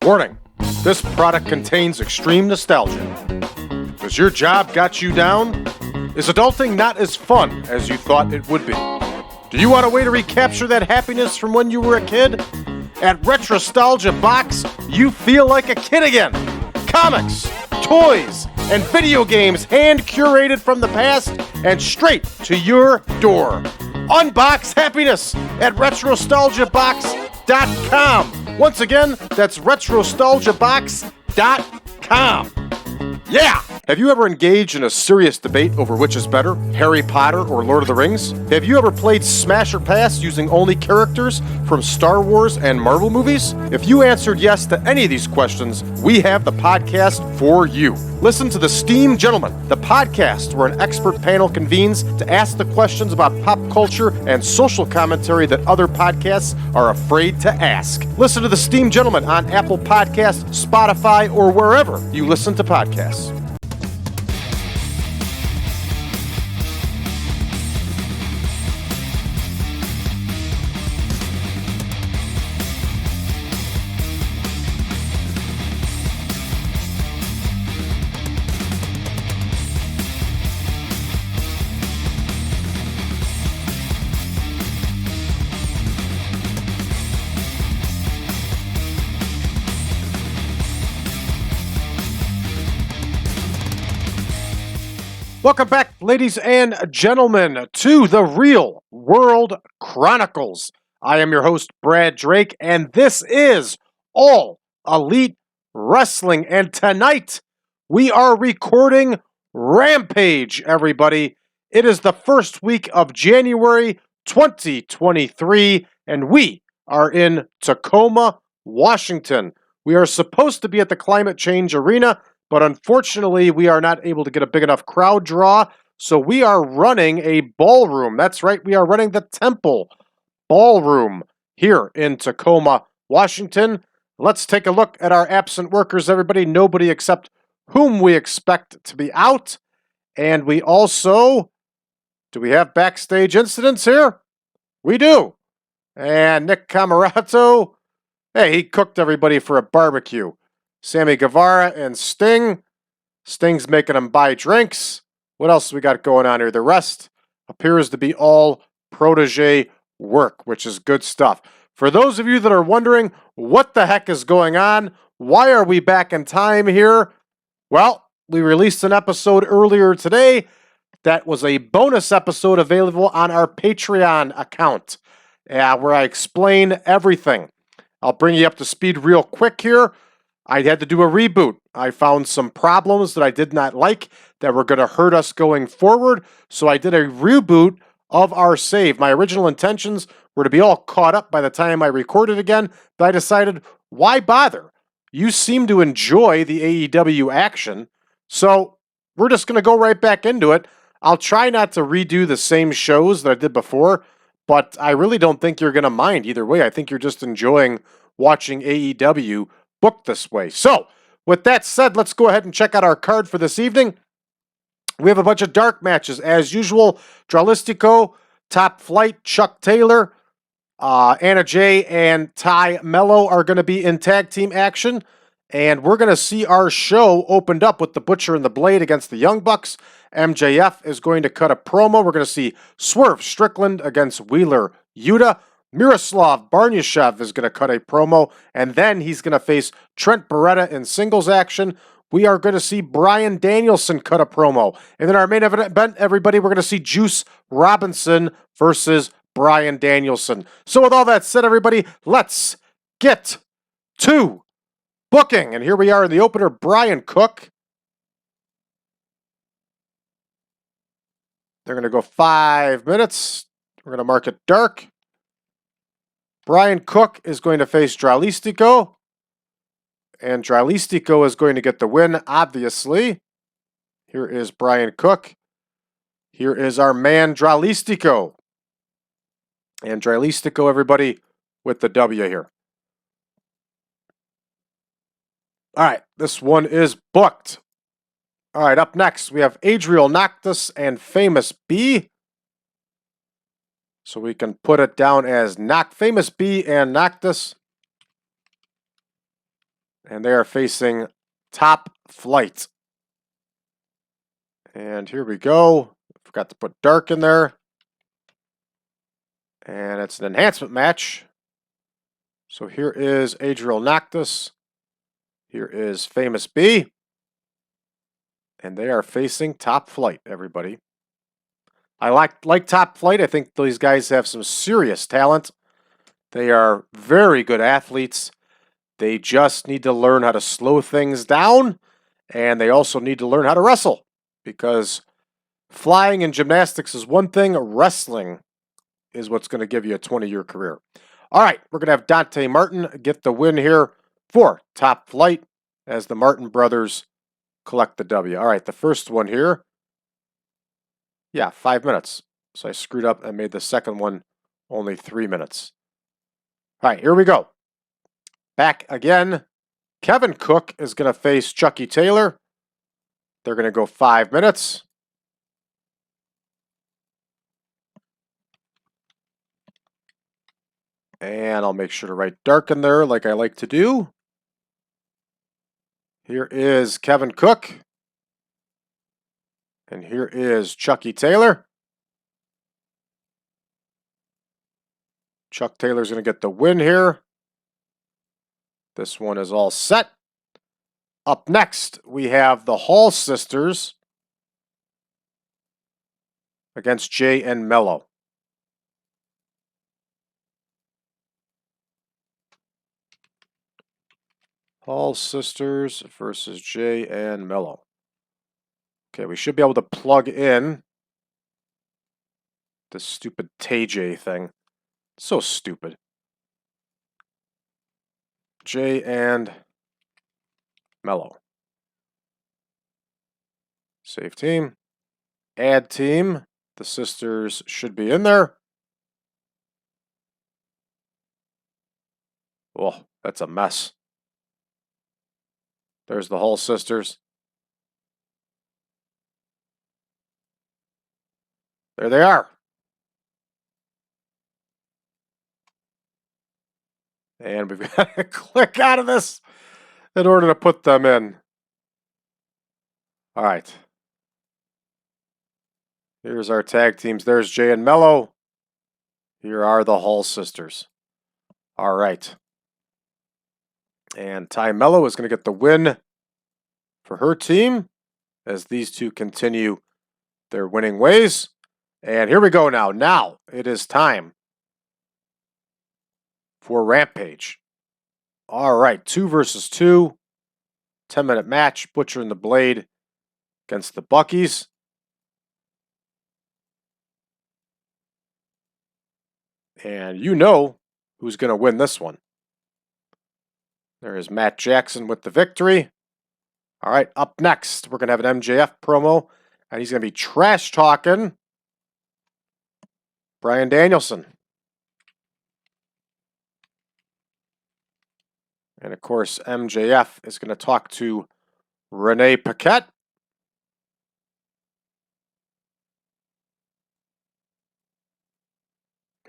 Warning, this product contains extreme nostalgia. Has your job got you down? Is adulting not as fun as you thought it would be? Do you want a way to recapture that happiness from when you were a kid? At Retrostalgia Box, you feel like a kid again. Comics, toys, and video games hand-curated from the past and straight to your door. Unbox happiness at retrostalgiabox.com. Once again, that's retrostalgiabox.com. Yeah! Have you ever engaged in a serious debate over which is better, Harry Potter or Lord of the Rings? Have you ever played Smash or Pass using only characters from Star Wars and Marvel movies? If you answered yes to any of these questions, we have the podcast for you. Listen to The Steam Gentleman, the podcast where an expert panel convenes to ask the questions about pop culture and social commentary that other podcasts are afraid to ask. Listen to The Steam Gentleman on Apple Podcasts, Spotify, or wherever you listen to podcasts. Welcome back, ladies and gentlemen, to the Real World Chronicles. I am your host, Brad Drake, and this is All Elite Wrestling. And tonight, we are recording Rampage, everybody. It is the first week of January 2023, and we are in Tacoma, Washington. We are supposed to be at the Climate Change Arena, but unfortunately, we are not able to get a big enough crowd draw, so we are running a ballroom. That's right, we are running the Temple Ballroom here in Tacoma, Washington. Let's take a look at our absent workers, everybody. Nobody except whom we expect to be out. And we also, do we have backstage incidents here? We do. And Nick Camarato, hey, he cooked everybody for a barbecue. Sammy Guevara and Sting. Sting's making them buy drinks. What else we got going on here? The rest appears to be all protege work, which is good stuff. For those of you that are wondering what the heck is going on, why are we back in time here? Well, we released an episode earlier today that was a bonus episode available on our Patreon account, where I explain everything. I'll bring you up to speed real quick here. I had to do a reboot. I found some problems that I did not like that were going to hurt us going forward, so I did a reboot of our save. My original intentions were to be all caught up by the time I recorded again, but I decided, why bother? You seem to enjoy the AEW action, so we're just going to go right back into it. I'll try not to redo the same shows that I did before, but I really don't think you're going to mind either way. I think you're just enjoying watching AEW booked this way. So, with that said, let's go ahead and check out our card for this evening. We have a bunch of dark matches as usual. Dralistico, Top Flight, Chuck Taylor, Anna Jay, and Ty Melo are going to be in tag team action. And we're going to see our show opened up with the Butcher and the Blade against the Young Bucks. MJF is going to cut a promo. We're going to see Swerve Strickland against Wheeler Yuta. Miroslav Barnyashev is going to cut a promo, and then he's going to face Trent Beretta in singles action. We are going to see Bryan Danielson cut a promo. And then our main event, everybody, we're going to see Juice Robinson versus Bryan Danielson. So with all that said, everybody, let's get to booking. And here we are in the opener, Brian Cook. They're going to go 5 minutes. We're going to mark it dark. Brian Cook is going to face Dralistico. And Dralistico is going to get the win, obviously. Here is Brian Cook. Here is our man, Dralistico. And Dralistico, everybody, with the W here. All right, this one is booked. All right, up next, we have Adrial, Noctus, and Famous B. So we can put it down as Famous B and Noctus. And they are facing Top Flight. And here we go. Forgot to put Dark in there. And it's an enhancement match. So here is Adrial Noctus. Here is Famous B. And they are facing Top Flight, everybody. I like Top Flight. I think these guys have some serious talent. They are very good athletes. They just need to learn how to slow things down. And they also need to learn how to wrestle. Because flying and gymnastics is one thing. Wrestling is what's going to give you a 20-year career. All right, we're going to have Dante Martin get the win here for Top Flight as the Martin brothers collect the W. All right, the first one here. Yeah, 5 minutes. So I screwed up and made the second one only 3 minutes. All right, here we go. Back again. Kevin Cook is going to face Chucky Taylor. They're going to go 5 minutes. And I'll make sure to write Dark in there like I like to do. Here is Kevin Cook. And here is Chucky Taylor. Chuck Taylor's going to get the win here. This one is all set. Up next, we have the Hall Sisters against Jay and Melo. Hall Sisters versus Jay and Melo. Okay, we should be able to plug in this stupid TJ thing. So stupid. Jay and Melo. Save team. Add team. The sisters should be in there. Oh, that's a mess. There's the Hall Sisters. There they are. And we've got to click out of this in order to put them in. All right. Here's our tag teams. There's Jay and Melo. Here are the Hall Sisters. All right. And Ty Mello is going to get the win for her team as these two continue their winning ways. And here we go now. Now it is time for Rampage. All right, 2 versus 2. 10-minute match. Butcher and the Blade against the Buckies. And you know who's going to win this one. There is Matt Jackson with the victory. All right, up next, we're going to have an MJF promo, and he's going to be trash-talking Bryan Danielson. And, of course, MJF is going to talk to Renee Paquette.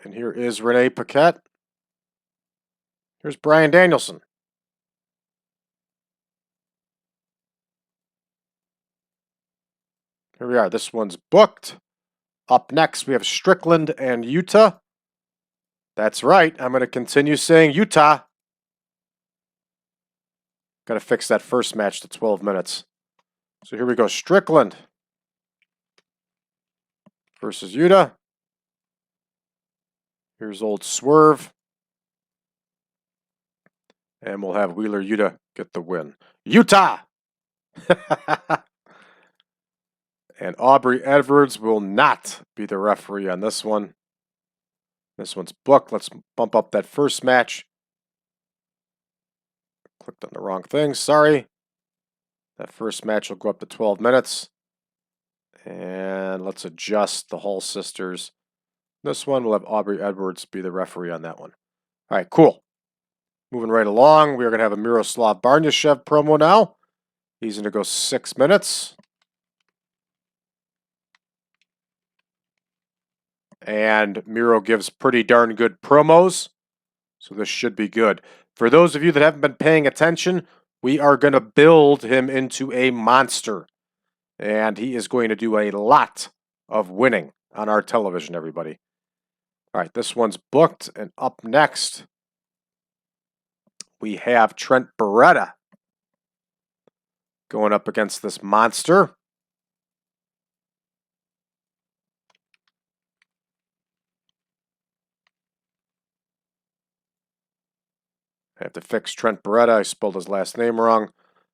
And here is Renee Paquette. Here's Bryan Danielson. Here we are. This one's booked. Up next, we have Strickland and Yuta. That's right. I'm going to continue saying Yuta. Got to fix that first match to 12 minutes. So here we go. Strickland versus Yuta. Here's old Swerve. And we'll have Wheeler Yuta get the win. Yuta! And Aubrey Edwards will not be the referee on this one. This one's booked. Let's bump up that first match. Clicked on the wrong thing. Sorry. That first match will go up to 12 minutes. And let's adjust the Hall Sisters. This one, we'll have Aubrey Edwards be the referee on that one. All right, cool. Moving right along, we're going to have a Miroslav Barnyashev promo now. He's going to go 6 minutes. And Miro gives pretty darn good promos. So this should be good. For those of you that haven't been paying attention, We are going to build him into a monster. And he is going to do a lot of winning on our television, everybody. All right, this one's booked. And up next, we have Trent Beretta going up against this monster. I have to fix Trent Beretta. I spelled his last name wrong.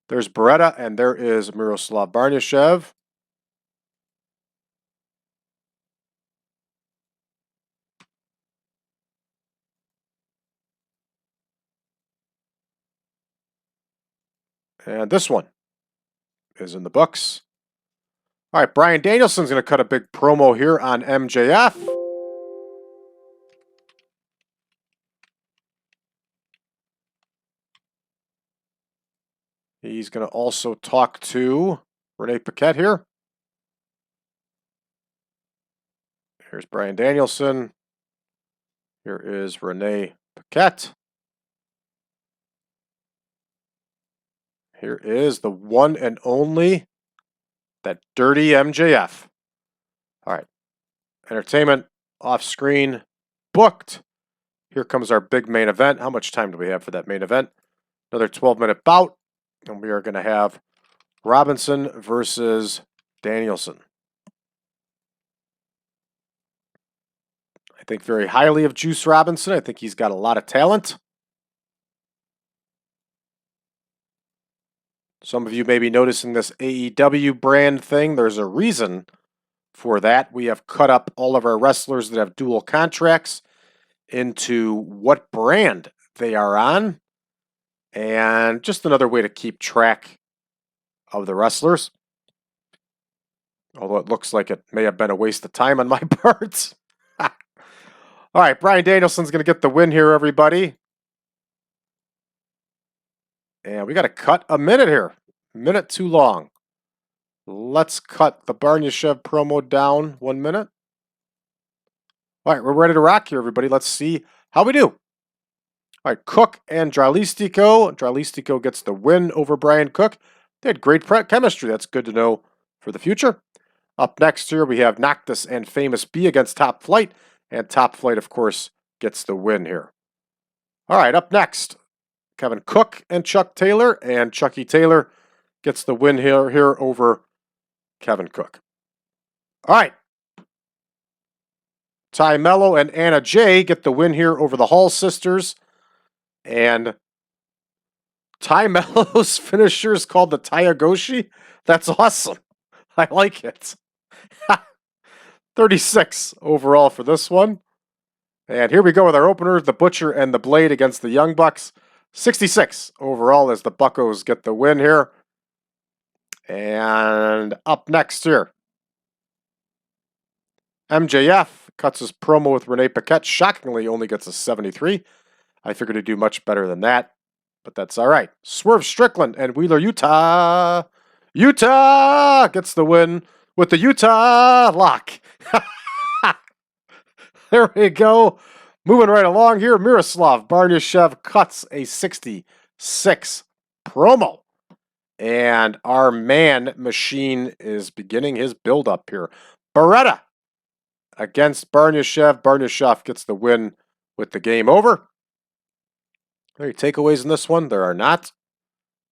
There's Beretta, and there is Miroslav Barnyashev. And this one is in the books. All right, Bryan Danielson's going to cut a big promo here on MJF. He's going to also talk to Renee Paquette here. Here's Bryan Danielson. Here is Renee Paquette. Here is the one and only, that dirty MJF. All right. Entertainment, off screen, booked. Here comes our big main event. How much time do we have for that main event? Another 12-minute bout. And we are going to have Robinson versus Danielson. I think very highly of Juice Robinson. I think he's got a lot of talent. Some of you may be noticing this AEW brand thing. There's a reason for that. We have cut up all of our wrestlers that have dual contracts into what brand they are on. And just another way to keep track of the wrestlers. Although it looks like it may have been a waste of time on my part. All right, Bryan Danielson's going to get the win here, everybody. And we got to cut a minute here. Minute too long. Let's cut the Barnyashev promo down 1 minute. All right, we're ready to rock here, everybody. Let's see how we do. All right, Cook and Dralistico. Dralistico gets the win over Bryan Cook. They had great chemistry. That's good to know for the future. Up next here, we have Noctus and Famous B against Top Flight. And Top Flight, of course, gets the win here. All right, up next, Kevin Cook and Chuck Taylor. And Chucky Taylor gets the win here over Kevin Cook. All right. Ty Melo and Anna Jay get the win here over the Hall sisters. And Ty Melo's finisher is called the Tayagoshi. That's awesome. I like it. 36 overall for this one. And here we go with our opener, the Butcher and the Blade against the Young Bucks. 66 overall as the Buccos get the win here. And up next here, MJF cuts his promo with Renee Paquette. Shockingly, only gets a 73. I figured he'd do much better than that, but that's all right. Swerve Strickland and Wheeler Yuta. Yuta gets the win with the Yuta lock. There we go. Moving right along here, Miroslav Barnyashev cuts a 66 promo. And our man machine is beginning his build-up here. Beretta against Barnyashev. Barnyashev gets the win with the game over. Any takeaways in this one? There are not.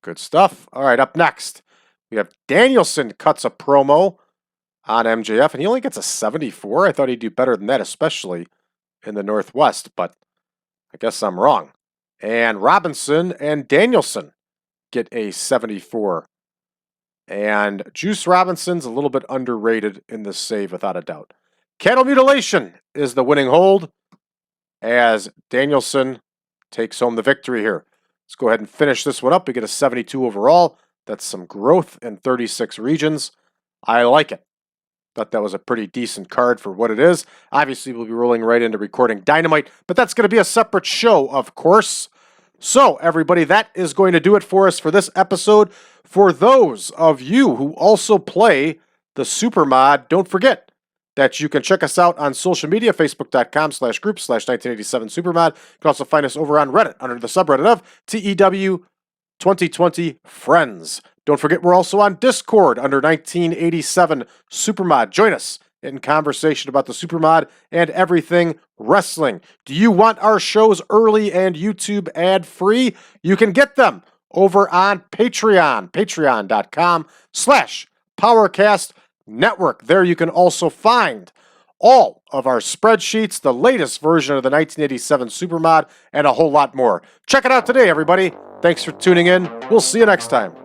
Good stuff. All right, up next, we have Danielson cuts a promo on MJF, and he only gets a 74. I thought he'd do better than that, especially in the Northwest, but I guess I'm wrong. And Robinson and Danielson get a 74. And Juice Robinson's a little bit underrated in this save, without a doubt. Cattle Mutilation is the winning hold as Danielson takes home the victory here. Let's go ahead and finish this one up. We get a 72 overall. That's some growth in 36 regions. I like it. Thought that was a pretty decent card for what it is. Obviously, we'll be rolling right into recording Dynamite, but that's going to be a separate show, of course. So, everybody, that is going to do it for us for this episode. For those of you who also play the Supermod, don't forget that you can check us out on social media, facebook.com/group/1987 Supermod. You can also find us over on Reddit under the subreddit of TEW 2020 Friends. Don't forget we're also on Discord under 1987 Supermod. Join us in conversation about the Supermod and everything wrestling. Do you want our shows early and YouTube ad-free? You can get them over on Patreon, patreon.com/PowerCast Network. There you can also find all of our spreadsheets, the latest version of the 1987 Supermod, and a whole lot more. Check it out today, everybody. Thanks for tuning in. We'll see you next time.